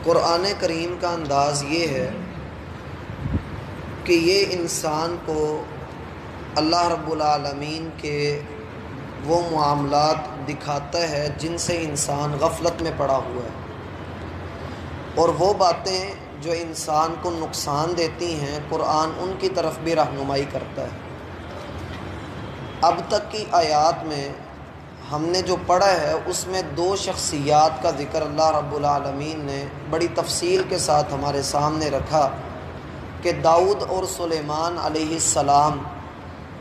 قرآن کریم کا انداز یہ ہے کہ یہ انسان کو اللہ رب العالمین کے وہ معاملات دکھاتا ہے جن سے انسان غفلت میں پڑا ہوا ہے، اور وہ باتیں جو انسان کو نقصان دیتی ہیں قرآن ان کی طرف بھی رہنمائی کرتا ہے۔ اب تک کی آیات میں ہم نے جو پڑھا ہے اس میں دو شخصیات کا ذکر اللہ رب العالمین نے بڑی تفصیل کے ساتھ ہمارے سامنے رکھا کہ داؤد اور سلیمان علیہ السلام،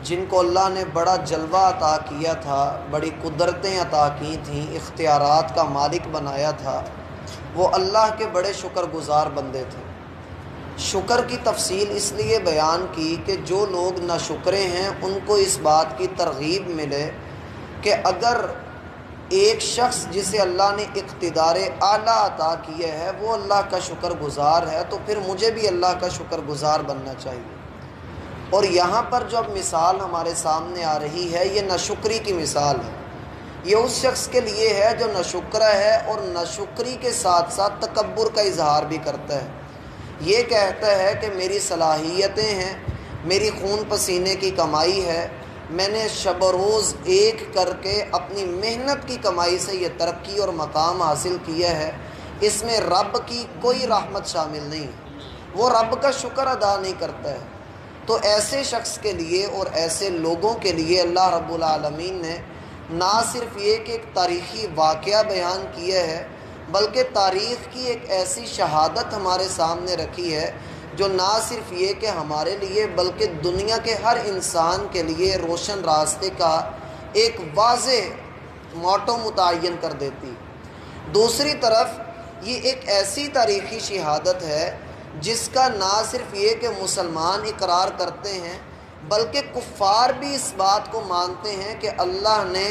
جن کو اللہ نے بڑا جلوہ عطا کیا تھا، بڑی قدرتیں عطا کی تھیں، اختیارات کا مالک بنایا تھا، وہ اللہ کے بڑے شکر گزار بندے تھے۔ شکر کی تفصیل اس لیے بیان کی کہ جو لوگ ناشکرے ہیں ان کو اس بات کی ترغیب ملے کہ اگر ایک شخص جسے اللہ نے اقتدار اعلیٰ عطا کیا ہے وہ اللہ کا شکر گزار ہے تو پھر مجھے بھی اللہ کا شکر گزار بننا چاہیے۔ اور یہاں پر جو اب مثال ہمارے سامنے آ رہی ہے یہ ناشکری کی مثال ہے۔ یہ اس شخص کے لیے ہے جو ناشکرا ہے اور ناشکری کے ساتھ ساتھ تکبر کا اظہار بھی کرتا ہے۔ یہ کہتا ہے کہ میری صلاحیتیں ہیں، میری خون پسینے کی کمائی ہے، میں نے شب و روز ایک کر کے اپنی محنت کی کمائی سے یہ ترقی اور مقام حاصل کیا ہے، اس میں رب کی کوئی رحمت شامل نہیں ہے، وہ رب کا شکر ادا نہیں کرتا ہے۔ تو ایسے شخص کے لیے اور ایسے لوگوں کے لیے اللہ رب العالمین نے نہ صرف یہ کہ ایک تاریخی واقعہ بیان کیا ہے بلکہ تاریخ کی ایک ایسی شہادت ہمارے سامنے رکھی ہے جو نہ صرف یہ کہ ہمارے لیے بلکہ دنیا کے ہر انسان کے لیے روشن راستے کا ایک واضح موٹو متعین کر دیتی۔ دوسری طرف یہ ایک ایسی تاریخی شہادت ہے جس کا نہ صرف یہ کہ مسلمان اقرار کرتے ہیں بلکہ کفار بھی اس بات کو مانتے ہیں کہ اللہ نے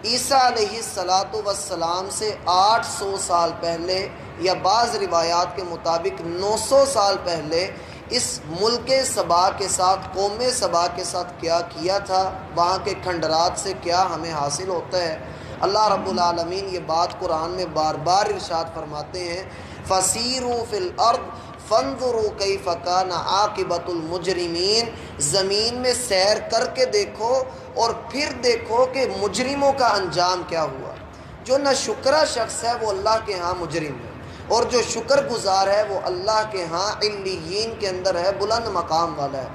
عیسیٰ علیہ السلام سے 800 سال پہلے یا بعض روایات کے مطابق 900 سال پہلے اس ملک سبا کے ساتھ، قوم سبا کے ساتھ کیا کیا تھا، وہاں کے کھنڈرات سے کیا ہمیں حاصل ہوتا ہے۔ اللہ رب العالمین یہ بات قرآن میں بار بار ارشاد فرماتے ہیں، فَسِيرُوا فِي الْأَرْضِ فَانظُرُوا كَيْفَ كَانَ عَاقِبَةُ الْمُجْرِمِينَ، زمین میں سیر کر کے دیکھو اور پھر دیکھو کہ مجرموں کا انجام کیا ہوا۔ جو ناشکرا شخص ہے وہ اللہ کے ہاں مجرم ہے، اور جو شکر گزار ہے وہ اللہ کے ہاں علیین کے اندر ہے، بلند مقام والا ہے۔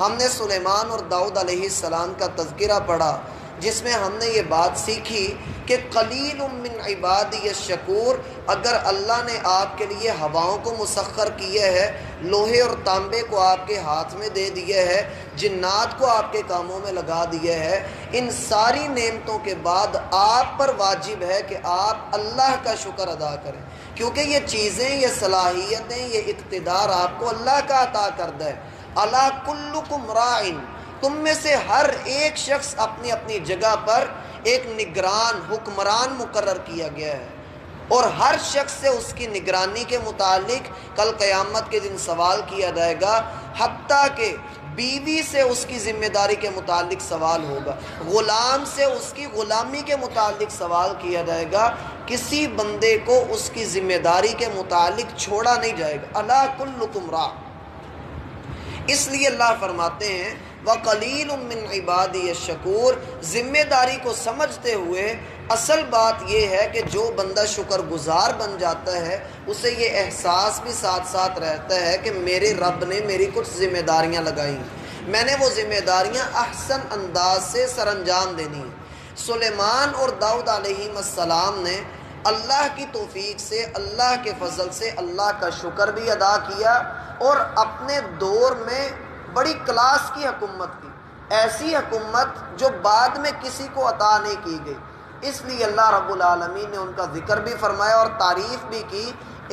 ہم نے سلیمان اور داؤد علیہ السلام کا تذکرہ پڑھا جس میں ہم نے یہ بات سیکھی کہ قلیل من عبادی الشکور، اگر اللہ نے آپ کے لیے ہواؤں کو مسخر کیا ہے، لوہے اور تانبے کو آپ کے ہاتھ میں دے دیا ہے، جنات کو آپ کے کاموں میں لگا دیا ہے، ان ساری نعمتوں کے بعد آپ پر واجب ہے کہ آپ اللہ کا شکر ادا کریں، کیونکہ یہ چیزیں، یہ صلاحیتیں، یہ اقتدار آپ کو اللہ کا عطا کردہ ہے۔ الا کلکم راعٍ، تم میں سے ہر ایک شخص اپنی اپنی جگہ پر ایک نگران، حکمران مقرر کیا گیا ہے، اور ہر شخص سے اس کی نگرانی کے متعلق کل قیامت کے دن سوال کیا جائے گا، حتیٰ کہ بیوی سے اس کی ذمہ داری کے متعلق سوال ہوگا، غلام سے اس کی غلامی کے متعلق سوال کیا جائے گا، کسی بندے کو اس کی ذمہ داری کے متعلق چھوڑا نہیں جائے گا۔ الا کلکم راع، اس لیے اللہ فرماتے ہیں وَقَلِيلٌ مِّنْ عِبَادِيَ الشَّكُورُ، ذمہ داری کو سمجھتے ہوئے اصل بات یہ ہے کہ جو بندہ شکر گزار بن جاتا ہے اسے یہ احساس بھی ساتھ ساتھ رہتا ہے کہ میرے رب نے میری کچھ ذمہ داریاں لگائیں، میں نے وہ ذمہ داریاں احسن انداز سے سر انجام دینی ہیں۔ سلیمان اور داؤد علیہ السلام نے اللہ کی توفیق سے، اللہ کے فضل سے اللہ کا شکر بھی ادا کیا، اور اپنے دور میں بڑی کلاس کی حکومت کی، ایسی حکومت جو بعد میں کسی کو عطا نہیں کی گئی۔ اس لیے اللہ رب العالمین نے ان کا ذکر بھی فرمایا اور تعریف بھی کی،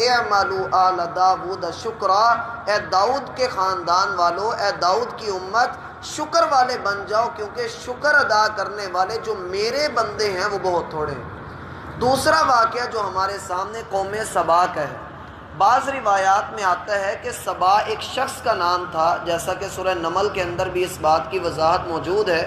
اعملوا آل داود شکرا، اے داؤد کے خاندان والو، اے داؤد کی امت، شکر والے بن جاؤ، کیونکہ شکر ادا کرنے والے جو میرے بندے ہیں وہ بہت تھوڑے ہیں۔ دوسرا واقعہ جو ہمارے سامنے قوم سبا کا ہے، بعض روایات میں آتا ہے کہ سبا ایک شخص کا نام تھا، جیسا کہ سورہ نمل کے اندر بھی اس بات کی وضاحت موجود ہے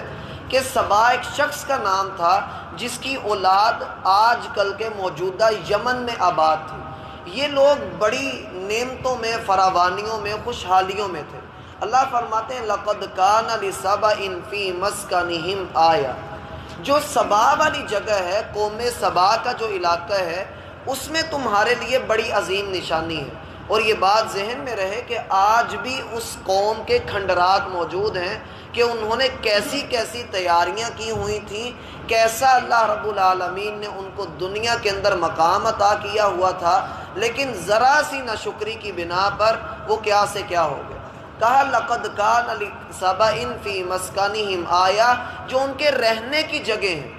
کہ سبا ایک شخص کا نام تھا جس کی اولاد آج کل کے موجودہ یمن میں آباد تھی۔ یہ لوگ بڑی نعمتوں میں، فراوانیوں میں، خوشحالیوں میں تھے۔ اللہ فرماتے ہیں لَقَدْ كَانَ لِسَبَإٍ فِي مَسْكَنِهِمْ آیَةٌ، جو سبا والی جگہ ہے، قوم سبا کا جو علاقہ ہے، اس میں تمہارے لیے بڑی عظیم نشانی ہے۔ اور یہ بات ذہن میں رہے کہ آج بھی اس قوم کے کھنڈرات موجود ہیں کہ انہوں نے کیسی کیسی تیاریاں کی ہوئی تھیں، کیسا اللہ رب العالمین نے ان کو دنیا کے اندر مقام عطا کیا ہوا تھا، لیکن ذرا سی ناشکری کی بنا پر وہ کیا سے کیا ہو گئے۔ کہا لَقَدْ كَانَ لِسَبَإٍ فِي مَسْكَنِهِمْ آیَةٌ، جو ان کے رہنے کی جگہ ہیں،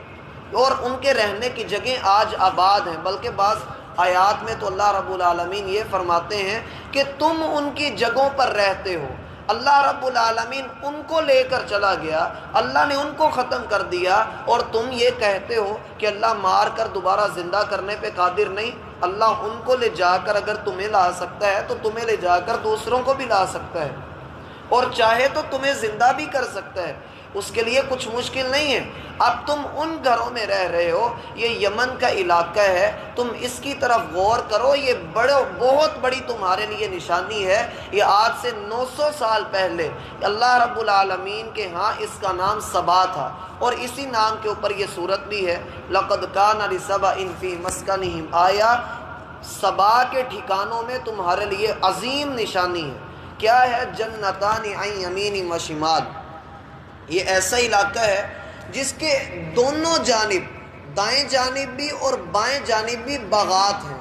اور ان کے رہنے کی جگہ آج آباد ہیں۔ بلکہ بعض آیات میں تو اللہ رب العالمین یہ فرماتے ہیں کہ تم ان کی جگہوں پر رہتے ہو، اللہ رب العالمین ان کو لے کر چلا گیا، اللہ نے ان کو ختم کر دیا، اور تم یہ کہتے ہو کہ اللہ مار کر دوبارہ زندہ کرنے پہ قادر نہیں۔ اللہ ان کو لے جا کر اگر تمہیں لا سکتا ہے تو تمہیں لے جا کر دوسروں کو بھی لا سکتا ہے، اور چاہے تو تمہیں زندہ بھی کر سکتا ہے، اس کے لیے کچھ مشکل نہیں ہے۔ اب تم ان گھروں میں رہ رہے ہو، یہ یمن کا علاقہ ہے، تم اس کی طرف غور کرو، یہ بہت بڑی تمہارے لیے نشانی ہے۔ یہ آج سے 900 سال پہلے اللہ رب العالمین کے ہاں اس کا نام سبا تھا، اور اسی نام کے اوپر یہ صورت بھی ہے لَقَدْ كَانَ لِسَبَإٍ فِي مَسْكَنِهِمْ آیَةٌ، سبا کے ٹھکانوں میں تمہارے لیے عظیم نشانی ہے۔ کیا ہے؟ جنتان عن یمین و شمال، یہ ایسا علاقہ ہے جس کے دونوں جانب، دائیں جانب بھی اور بائیں جانب بھی باغات ہیں،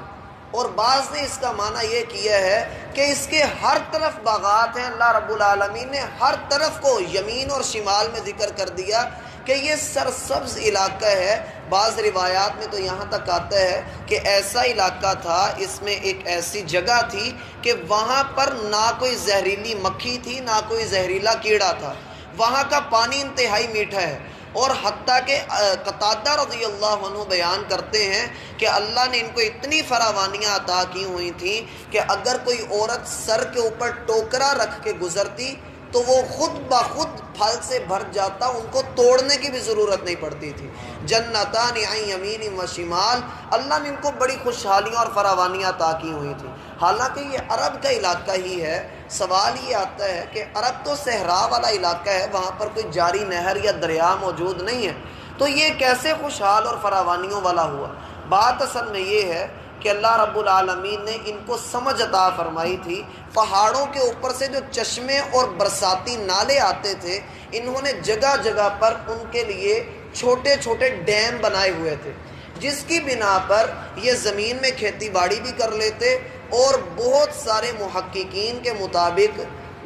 اور بعض نے اس کا معنی یہ کیا ہے کہ اس کے ہر طرف باغات ہیں۔ اللہ رب العالمین نے ہر طرف کو یمین اور شمال میں ذکر کر دیا کہ یہ سرسبز علاقہ ہے۔ بعض روایات میں تو یہاں تک آتا ہے کہ ایسا علاقہ تھا، اس میں ایک ایسی جگہ تھی کہ وہاں پر نہ کوئی زہریلی مکھی تھی، نہ کوئی زہریلا کیڑا تھا، وہاں کا پانی انتہائی میٹھا ہے۔ اور حتیٰ کہ قتادہ رضی اللہ عنہ بیان کرتے ہیں کہ اللہ نے ان کو اتنی فراوانیاں عطا کی ہوئی تھیں کہ اگر کوئی عورت سر کے اوپر ٹوکرا رکھ کے گزرتی تو وہ خود بخود پھل سے بھر جاتا، ان کو توڑنے کی بھی ضرورت نہیں پڑتی تھی۔ جنتان عن یمین و شمال، اللہ نے ان کو بڑی خوشحالیاں اور فراوانیاں عطا کی ہوئی تھیں۔ حالانکہ یہ عرب کا علاقہ ہی ہے۔ سوال یہ آتا ہے کہ عرب تو صحرا والا علاقہ ہے، وہاں پر کوئی جاری نہر یا دریا موجود نہیں ہے، تو یہ کیسے خوشحال اور فراوانیوں والا ہوا؟ بات اصل میں یہ ہے کہ اللہ رب العالمین نے ان کو سمجھ عطا فرمائی تھی۔ پہاڑوں کے اوپر سے جو چشمے اور برساتی نالے آتے تھے، انہوں نے جگہ جگہ پر ان کے لیے چھوٹے چھوٹے ڈیم بنائے ہوئے تھے، جس کی بنا پر یہ زمین میں کھیتی باڑی بھی کر لیتے۔ اور بہت سارے محققین کے مطابق،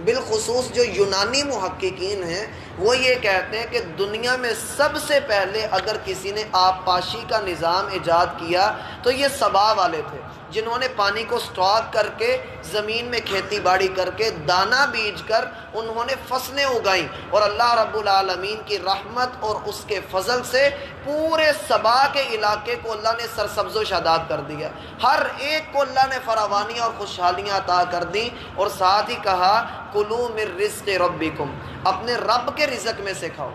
بالخصوص جو یونانی محققین ہیں، وہ یہ کہتے ہیں کہ دنیا میں سب سے پہلے اگر کسی نے آبپاشی کا نظام ایجاد کیا تو یہ سبا والے تھے، جنہوں نے پانی کو سٹاک کر کے زمین میں کھیتی باڑی کر کے دانہ بیج کر انہوں نے فصلیں اگائیں، اور اللہ رب العالمین کی رحمت اور اس کے فضل سے پورے سبا کے علاقے کو اللہ نے سرسبز و شاداب کر دیا۔ ہر ایک کو اللہ نے فراوانیاں اور خوشحالیاں عطا کر دیں، اور ساتھ ہی کہا کلوا من رزق ربکم، اپنے رب کے رزق میں سے کھاؤ۔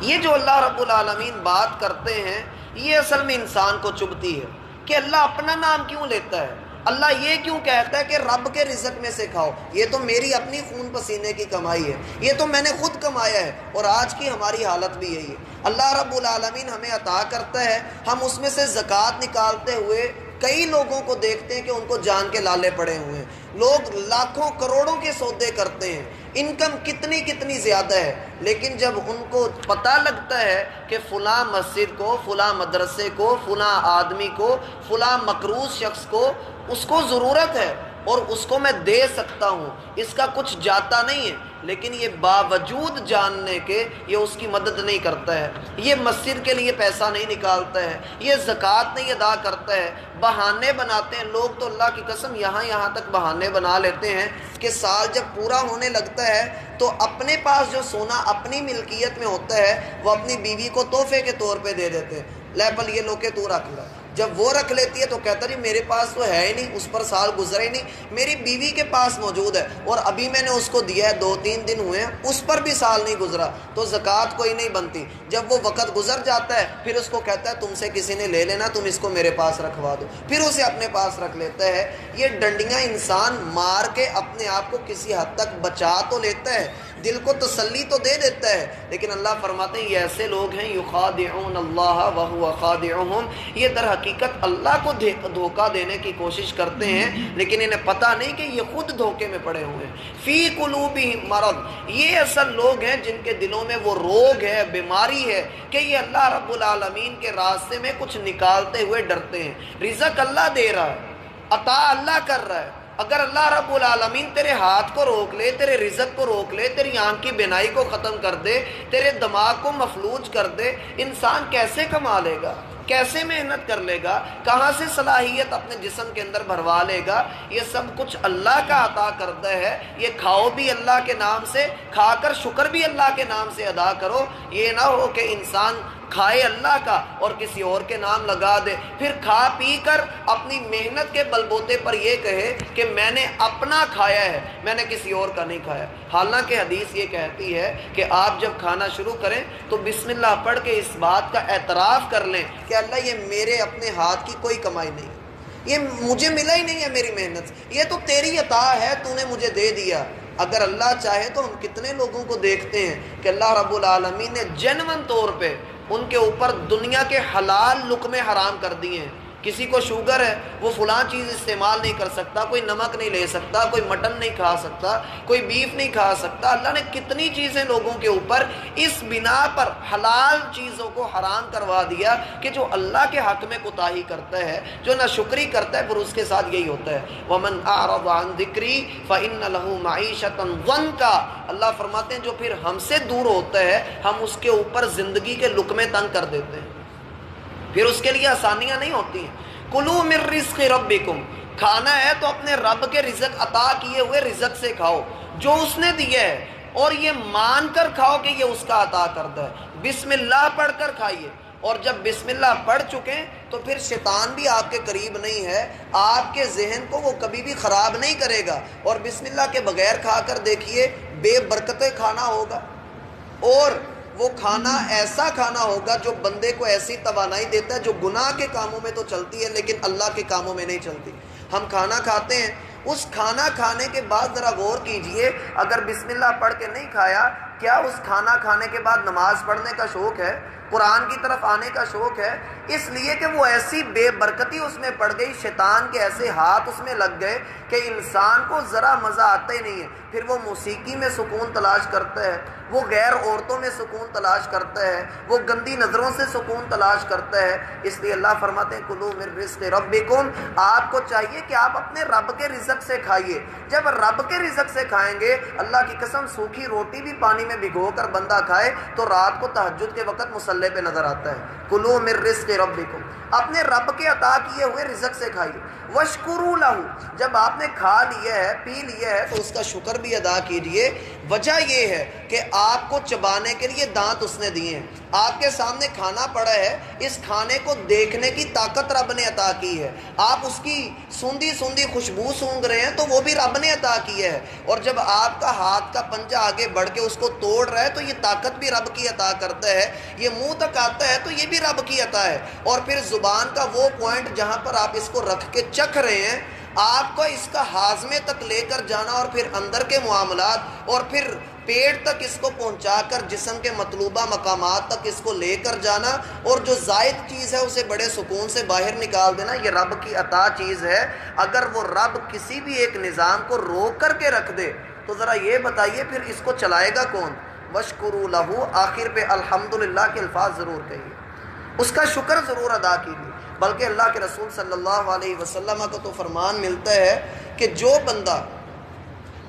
یہ جو اللہ رب العالمین بات کرتے ہیں، یہ اصل میں انسان کو چبھتی ہے کہ اللہ اپنا نام کیوں لیتا ہے، اللہ یہ کیوں کہتا ہے کہ رب کے رزق میں سے کھاؤ؟ یہ تو میری اپنی خون پسینے کی کمائی ہے، یہ تو میں نے خود کمایا ہے، اور آج کی ہماری حالت بھی یہی ہے۔ اللہ رب العالمین ہمیں عطا کرتا ہے، ہم اس میں سے زکوٰۃ نکالتے ہوئے کئی لوگوں کو دیکھتے ہیں کہ ان کو جان کے لالے پڑے ہوئے ہیں، لوگ لاکھوں کروڑوں کے سودے کرتے ہیں، انکم کتنی زیادہ ہے، لیکن جب ان کو پتہ لگتا ہے کہ فلاں مسجد کو، فلاں مدرسے کو، فلاں آدمی کو، فلاں مقروض شخص کو اس کو ضرورت ہے اور اس کو میں دے سکتا ہوں، اس کا کچھ جاتا نہیں ہے، لیکن یہ باوجود جاننے کے یہ اس کی مدد نہیں کرتا ہے، یہ مسجد کے لیے پیسہ نہیں نکالتا ہے، یہ زکوٰۃ نہیں ادا کرتا ہے، بہانے بناتے ہیں لوگ تو اللہ کی قسم یہاں تک بہانے بنا لیتے ہیں کہ سال جب پورا ہونے لگتا ہے تو اپنے پاس جو سونا اپنی ملکیت میں ہوتا ہے وہ اپنی بیوی کو تحفے کے طور پہ دے دیتے ہیں، لے پل یہ لو کے تو رکھ لو۔ جب وہ رکھ لیتی ہے تو کہتا جی میرے پاس تو ہے ہی نہیں، اس پر سال گزرے ہی نہیں، میری بیوی کے پاس موجود ہے اور ابھی میں نے اس کو دیا ہے، 2-3 دن ہوئے ہیں، اس پر بھی سال نہیں گزرا، تو زکوٰۃ کوئی نہیں بنتی۔ جب وہ وقت گزر جاتا ہے پھر اس کو کہتا ہے تم سے کسی نے لے لینا، تم اس کو میرے پاس رکھوا دو، پھر اسے اپنے پاس رکھ لیتا ہے۔ یہ ڈنڈیاں انسان مار کے اپنے آپ کو کسی حد تک بچا تو لیتا ہے، دل کو تسلی تو دے دیتا ہے، لیکن اللہ فرماتے ہیں یہ ایسے لوگ ہیں یخادعون اللہ وہو خادعہم، یہ در حقیقت اللہ کو دھوکہ دینے کی کوشش کرتے ہیں، لیکن انہیں پتہ نہیں کہ یہ خود دھوکے میں پڑے ہوئے ہیں۔ فی قلوبہم مرض، یہ اصل لوگ ہیں جن کے دلوں میں وہ روگ ہے، بیماری ہے کہ یہ اللہ رب العالمین کے راستے میں کچھ نکالتے ہوئے ڈرتے ہیں۔ رزق اللہ دے رہا ہے، عطا اللہ کر رہا ہے، اگر اللہ رب العالمین تیرے ہاتھ کو روک لے، تیرے رزق کو روک لے، تیری آنکھ کی بینائی کو ختم کر دے، تیرے دماغ کو مفلوج کر دے، انسان کیسے کما لے گا، کیسے محنت کر لے گا، کہاں سے صلاحیت اپنے جسم کے اندر بھروا لے گا؟ یہ سب کچھ اللہ کا عطا کرتا ہے۔ یہ کھاؤ بھی اللہ کے نام سے، کھا کر شکر بھی اللہ کے نام سے ادا کرو۔ یہ نہ ہو کہ انسان کھائے اللہ کا اور کسی اور کے نام لگا دے، پھر کھا پی کر اپنی محنت کے بلبوتے پر یہ کہے کہ میں نے اپنا کھایا ہے، میں نے کسی اور کا نہیں کھایا۔ حالانکہ حدیث یہ کہتی ہے کہ آپ جب کھانا شروع کریں تو بسم اللہ پڑھ کے اس بات کا اعتراف کر لیں کہ اللہ یہ میرے اپنے ہاتھ کی کوئی کمائی نہیں، یہ مجھے ملا ہی نہیں ہے میری محنت سے، یہ تو تیری عطا ہے، تو نے مجھے دے دیا۔ اگر اللہ چاہے تو ہم کتنے لوگوں کو دیکھتے ہیں کہ اللہ رب العالمین نے جنون طور پہ ان کے اوپر دنیا کے حلال لقمے حرام کر دیے ہیں۔ کسی کو شوگر ہے، وہ فلاں چیز استعمال نہیں کر سکتا، کوئی نمک نہیں لے سکتا، کوئی مٹن نہیں کھا سکتا، کوئی بیف نہیں کھا سکتا۔ اللہ نے کتنی چیزیں لوگوں کے اوپر اس بنا پر حلال چیزوں کو حرام کروا دیا کہ جو اللہ کے حق میں کوتاہی کرتا ہے، جو ناشکری کرتا ہے، پھر اس کے ساتھ یہی ہوتا ہے۔ وَمَنْ أَعْرَضَ عَنْ ذِكْرِي فَإِنَّ لَهُ مَعِيشَةً ضَنْكًا، اللہ فرماتے ہیں جو پھر ہم سے دور ہوتا ہے ہم اس کے اوپر زندگی کے لقمے تنگ کر دیتے ہیں، پھر اس کے لیے آسانیاں نہیں ہوتی ہیں۔ کلوا من رزق ربکم، کھانا ہے تو اپنے رب کے رزق عطا کیے ہوئے رزق سے کھاؤ جو اس نے دیا ہے، اور یہ مان کر کھاؤ کہ یہ اس کا عطا کردہ ہے۔ بسم اللہ پڑھ کر کھائیے، اور جب بسم اللہ پڑھ چکیں تو پھر شیطان بھی آپ کے قریب نہیں ہے، آپ کے ذہن کو وہ کبھی بھی خراب نہیں کرے گا۔ اور بسم اللہ کے بغیر کھا کر دیکھیے، بے برکت کھانا ہوگا، اور وہ کھانا ایسا کھانا ہوگا جو بندے کو ایسی توانائی دیتا ہے جو گناہ کے کاموں میں تو چلتی ہے لیکن اللہ کے کاموں میں نہیں چلتی۔ ہم کھانا کھاتے ہیں، اس کھانا کھانے کے بعد ذرا غور کیجئے، اگر بسم اللہ پڑھ کے نہیں کھایا، کیا اس کھانا کھانے کے بعد نماز پڑھنے کا شوق ہے، قرآن کی طرف آنے کا شوق ہے؟ اس لیے کہ وہ ایسی بے برکتی اس میں پڑ گئی، شیطان کے ایسے ہاتھ اس میں لگ گئے کہ انسان کو ذرا مزہ آتا ہی نہیں ہے۔ پھر وہ موسیقی میں سکون تلاش کرتا ہے، وہ غیر عورتوں میں سکون تلاش کرتا ہے، وہ گندی نظروں سے سکون تلاش کرتا ہے۔ اس لیے اللہ فرماتے ہیں کلوا من رزق ربکم، آپ کو چاہیے کہ آپ اپنے رب کے رزق سے کھائیے۔ جب رب کے رزق سے کھائیں گے، اللہ کی قسم سوکھی روٹی بھی پانی میں بھگو کر بندہ کھائے تو رات کو تہجد کے وقت مصلی پہ نظر آتا ہے۔ کلوا من رزق ربکم، اپنے رب کے عطا کیے ہوئے رزق سے کھائیے۔ واشکروا لہ، جب آپ نے کھا لیا ہے، پی لیا ہے تو اس کا شکر بھی ادا کیجئے۔ وجہ یہ ہے کہ آپ کو چبانے کے لیے دانت اس نے دیے ہیں، آپ کے سامنے کھانا پڑا ہے، اس کھانے کو دیکھنے کی طاقت رب نے عطا کی ہے، آپ اس کی سوندھی سوندھی خوشبو سونگھ رہے ہیں تو وہ بھی رب نے عطا کی ہے، اور جب آپ کا ہاتھ کا پنجہ آگے بڑھ کے اس کو توڑ رہا ہے تو یہ طاقت بھی رب کی عطا کرتا ہے، یہ منہ تک آتا ہے تو یہ بھی رب کی عطا ہے، اور پھر زبان کا وہ پوائنٹ جہاں پر آپ اس کو رکھ کے چکھ رہے ہیں، آپ کو اس کا ہاضمے تک لے کر جانا، اور پھر اندر کے معاملات، اور پھر پیٹ تک اس کو پہنچا کر جسم کے مطلوبہ مقامات تک اس کو لے کر جانا، اور جو زائد چیز ہے اسے بڑے سکون سے باہر نکال دینا، یہ رب کی عطا چیز ہے۔ اگر وہ رب کسی بھی ایک نظام کو روک کر کے رکھ دے تو ذرا یہ بتائیے پھر اس کو چلائے گا کون؟ واشکروا لہ، آخر پہ الحمدللہ کے الفاظ ضرور کہیے، اس کا شکر ضرور ادا کیجیے۔ بلکہ اللہ کے رسول صلی اللہ علیہ وسلم کو تو فرمان ملتا ہے کہ جو بندہ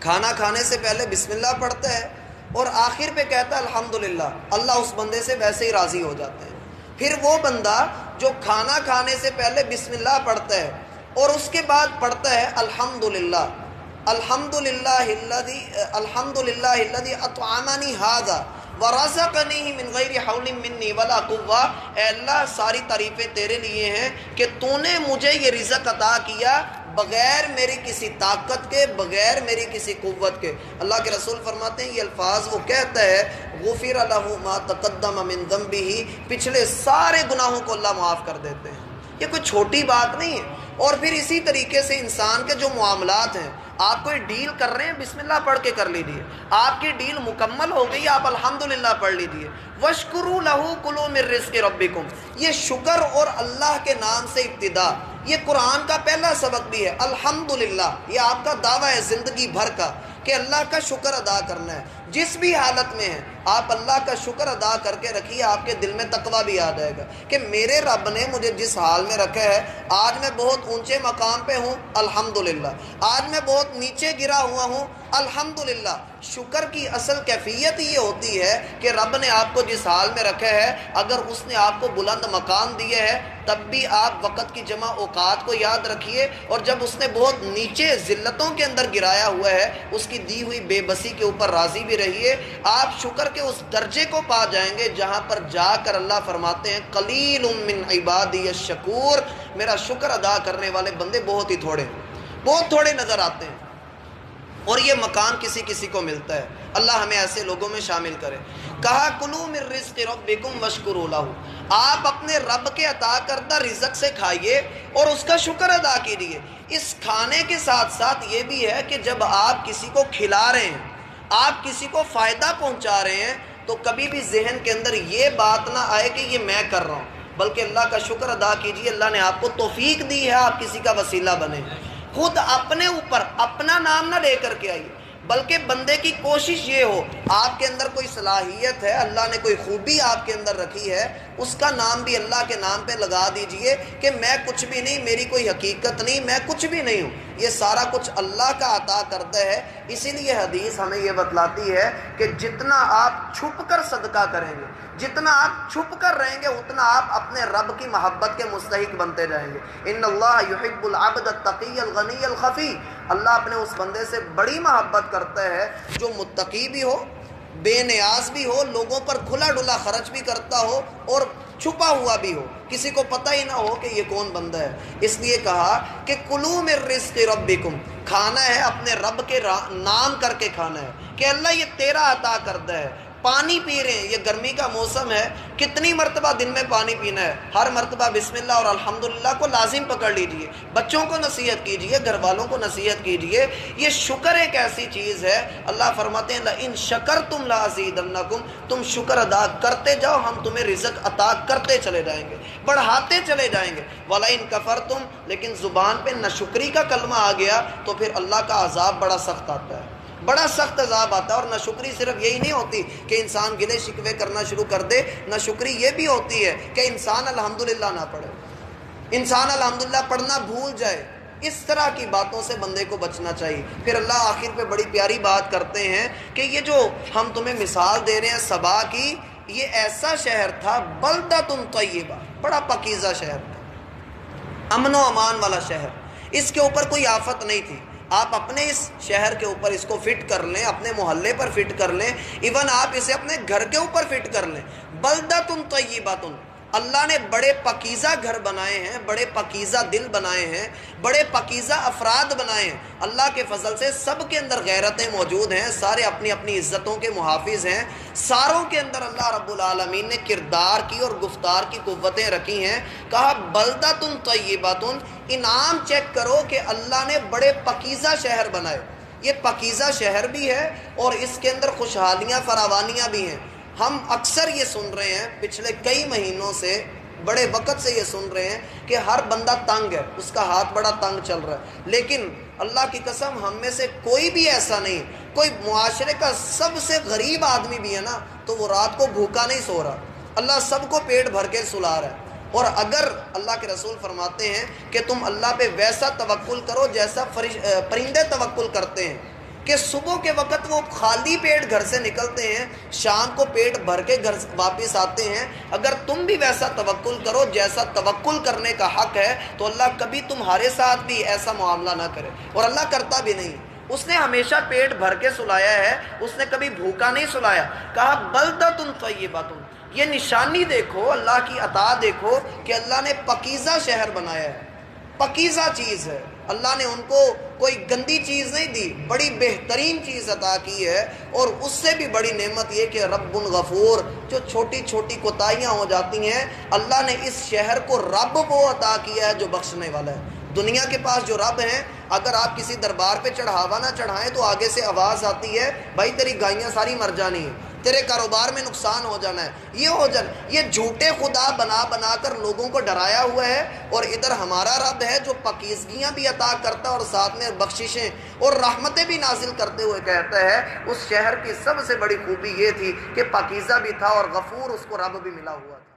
کھانا کھانے سے پہلے بسم اللہ پڑھتا ہے اور آخر پہ کہتا ہے الحمدللہ، اللہ اس بندے سے ویسے ہی راضی ہو جاتے ہیں۔ پھر وہ بندہ جو کھانا کھانے سے پہلے بسم اللہ پڑھتا ہے اور اس کے بعد پڑھتا ہے الحمدللہ، الحمدللہ الذی اطعمنی ھذا وَرَزَقَنِي مِنْ غَيْرِ حَوْلٍ مِّنِّي وَلَا قُوَّةٍ، اے اللہ ساری تعریفیں تیرے لیے ہیں کہ تو نے مجھے یہ رزق عطا کیا بغیر میری کسی طاقت کے، بغیر میری کسی قوت کے۔ اللہ کے رسول فرماتے ہیں یہ الفاظ وہ کہتا ہے غُفِرَ لَهُ مَا تَقَدَّمَ مِن ذَنبِهِ، پچھلے سارے گناہوں کو اللہ معاف کر دیتے ہیں۔ یہ کوئی چھوٹی بات نہیں ہے۔ اور پھر اسی طریقے سے انسان کے جو معاملات ہیں، آپ کوئی ڈیل کر رہے ہیں بسم اللہ پڑھ کے کر لیجیے، آپ کی ڈیل مکمل ہو گئی آپ الحمدللہ پڑھ لیجیے۔ وَاشْكُرُوا لَهُ كُلُوا مِن رِزْقِ رَبِّكُمْ، یہ شکر اور اللہ کے نام سے ابتدا، یہ قرآن کا پہلا سبق بھی ہے۔ الحمدللہ یہ آپ کا دعویٰ ہے زندگی بھر کا کہ اللہ کا شکر ادا کرنا ہے جس بھی حالت میں ہے۔ آپ اللہ کا شکر ادا کر کے رکھیے، آپ کے دل میں تقویٰ بھی آ جائے گا کہ میرے رب نے مجھے جس حال میں رکھا ہے، آج میں بہت اونچے مقام پہ ہوں الحمدللہ، آج میں بہت نیچے گرا ہوا ہوں الحمدللہ۔ شکر کی اصل کیفیت یہ ہوتی ہے کہ رب نے آپ کو جس حال میں رکھا ہے، اگر اس نے آپ کو بلند مقام دیے ہے تب بھی آپ وقت کی جمع اوقات کو یاد رکھیے، اور جب اس نے بہت نیچے ذلتوں کے اندر گرایا ہوا ہے اس کی دی ہوئی بے بسی کے اوپر راضی بھی رہیے۔ آپ شکر کے اس درجے کو پا جائیں گے جہاں پر جا کر اللہ فرماتے ہیں قلیل من عبادی الشکور، میرا شکر ادا کرنے والے بندے بہت ہی تھوڑے نظر آتے ہیں، اور یہ مقام کسی کسی کو ملتا ہے۔ اللہ ہمیں ایسے لوگوں میں شامل کرے۔ کہا کلوا من رزق ربکم واشکروا لہ، آپ اپنے رب کے عطا کردہ رزق سے کھائیے اور اس کا شکر ادا کیجیے۔ اس کھانے کے ساتھ ساتھ یہ بھی ہے کہ جب آپ کسی کو کھلا رہے ہیں، آپ کسی کو فائدہ پہنچا رہے ہیں، تو کبھی بھی ذہن کے اندر یہ بات نہ آئے کہ یہ میں کر رہا ہوں، بلکہ اللہ کا شکر ادا کیجیے اللہ نے آپ کو توفیق دی ہے آپ کسی کا وسیلہ بنے۔ خود اپنے اوپر اپنا نام نہ لے کر کے آئیے، بلکہ بندے کی کوشش یہ ہو، آپ کے اندر کوئی صلاحیت ہے، اللہ نے کوئی خوبی آپ کے اندر رکھی ہے، اس کا نام بھی اللہ کے نام پہ لگا دیجئے کہ میں کچھ بھی نہیں، میری کوئی حقیقت نہیں، میں کچھ بھی نہیں ہوں، یہ سارا کچھ اللہ کا عطا کرتا ہے۔ اسی لیے حدیث ہمیں یہ بتلاتی ہے کہ جتنا آپ چھپ کر صدقہ کریں گے، جتنا آپ چھپ کر رہیں گے، اتنا آپ اپنے رب کی محبت کے مستحق بنتے جائیں گے۔ ان اللہ یحب العبد التقی الغنی الخفی، اللہ اپنے اس بندے سے بڑی محبت کرتا ہے جو متقی بھی ہو، بے نیاز بھی ہو، لوگوں پر کھلا ڈلا خرچ بھی کرتا ہو، اور چھپا ہوا بھی ہو، کسی کو پتہ ہی نہ ہو کہ یہ کون بندہ ہے۔ اس لیے کہا کہ کلوا من رزق ربکم، کھانا ہے اپنے رب کے نام کر کے کھانا ہے کہ اللہ یہ تیرا عطا کردہ ہے۔ پانی پی رہے ہیں، یہ گرمی کا موسم ہے، کتنی مرتبہ دن میں پانی پینا ہے؟ ہر مرتبہ بسم اللہ اور الحمدللہ کو لازم پکڑ لیجئے، بچوں کو نصیحت کیجئے، گھر والوں کو نصیحت کیجئے۔ یہ شکر ایک ایسی چیز ہے، اللہ فرماتے ہیں لَإِن شَكَرْتُمْ لَأَزِيدَنَّكُمْ، تم شکر ادا کرتے جاؤ ہم تمہیں رزق عطا کرتے چلے جائیں گے، بڑھاتے چلے جائیں گے۔ وَلَئِن كَفَرْتُمْ، لیکن زبان پہ ناشکری کا کلمہ آ گیا تو پھر اللہ کا عذاب بڑا سخت آتا ہے، بڑا سخت عذاب آتا ہے۔ اور ناشکری صرف یہی نہیں ہوتی کہ انسان گلے شکوے کرنا شروع کر دے، ناشکری یہ بھی ہوتی ہے کہ انسان الحمدللہ نہ پڑھے، انسان الحمدللہ پڑھنا بھول جائے۔ اس طرح کی باتوں سے بندے کو بچنا چاہیے۔ پھر اللہ آخر پہ بڑی پیاری بات کرتے ہیں کہ یہ جو ہم تمہیں مثال دے رہے ہیں سبا کی، یہ ایسا شہر تھا بلدۃ طیبہ، بڑا پاکیزہ شہر تھا، امن و امان والا شہر، اس کے اوپر کوئی آفت نہیں تھی۔ آپ اپنے اس شہر کے اوپر اس کو فٹ کر لیں، اپنے محلے پر فٹ کر لیں، ایون آپ اسے اپنے گھر کے اوپر فٹ کر لیں۔ بلدۃ طیبۃ، اللہ نے بڑے پاکیزہ گھر بنائے ہیں، بڑے پاکیزہ دل بنائے ہیں، بڑے پاکیزہ افراد بنائے ہیں۔ اللہ کے فضل سے سب کے اندر غیرتیں موجود ہیں، سارے اپنی اپنی عزتوں کے محافظ ہیں، ساروں کے اندر اللہ رب العالمین نے کردار کی اور گفتار کی قوتیں رکھی ہیں۔ کہا بلدۃ طیبۃ، انعام چیک کرو کہ اللہ نے بڑے پاکیزہ شہر بنائے۔ یہ پاکیزہ شہر بھی ہے اور اس کے اندر خوشحالیاں فراوانیاں بھی ہیں۔ ہم اکثر یہ سن رہے ہیں پچھلے کئی مہینوں سے، بڑے وقت سے یہ سن رہے ہیں کہ ہر بندہ تنگ ہے، اس کا ہاتھ بڑا تنگ چل رہا ہے، لیکن اللہ کی قسم ہم میں سے کوئی بھی ایسا نہیں، کوئی معاشرے کا سب سے غریب آدمی بھی ہے نا تو وہ رات کو بھوکا نہیں سو رہا، اللہ سب کو پیٹ بھر کے سلا رہا ہے۔ اور اگر اللہ کے رسول فرماتے ہیں کہ تم اللہ پہ ویسا توکل کرو جیسا پرندے توکل کرتے ہیں کہ صبح کے وقت وہ خالی پیٹ گھر سے نکلتے ہیں، شام کو پیٹ بھر کے گھر واپس آتے ہیں، اگر تم بھی ویسا توکل کرو جیسا توکل کرنے کا حق ہے تو اللہ کبھی تمہارے ساتھ بھی ایسا معاملہ نہ کرے، اور اللہ کرتا بھی نہیں۔ اس نے ہمیشہ پیٹ بھر کے سلایا ہے، اس نے کبھی بھوکا نہیں سلایا۔ کہا بلدۃ طیبۃ، یہ نشانی دیکھو، اللہ کی عطا دیکھو کہ اللہ نے پاکیزہ شہر بنایا ہے، پاکیزہ چیز ہے، اللہ نے ان کو کوئی گندی چیز نہیں دی، بڑی بہترین چیز عطا کی ہے۔ اور اس سے بھی بڑی نعمت یہ کہ رب غفور، جو چھوٹی چھوٹی کوتاہیاں ہو جاتی ہیں، اللہ نے اس شہر کو رب وہ عطا کیا ہے جو بخشنے والا ہے۔ دنیا کے پاس جو رب ہیں، اگر آپ کسی دربار پہ چڑھاوا نہ چڑھائیں تو آگے سے آواز آتی ہے بھائی تیری گائیاں ساری مر جانی ہیں، تیرے کاروبار میں نقصان ہو جانا ہے، یہ ہو جانا۔ یہ جھوٹے خدا بنا بنا کر لوگوں کو ڈرایا ہوا ہے۔ اور ادھر ہمارا رب ہے جو پاکیزگیاں بھی عطا کرتا ہے اور ساتھ میں بخششیں اور رحمتیں بھی نازل کرتے ہوئے کہتا ہے اس شہر کی سب سے بڑی خوبی یہ تھی کہ پاکیزہ بھی تھا اور غفور اس کو رب بھی ملا ہوا تھا۔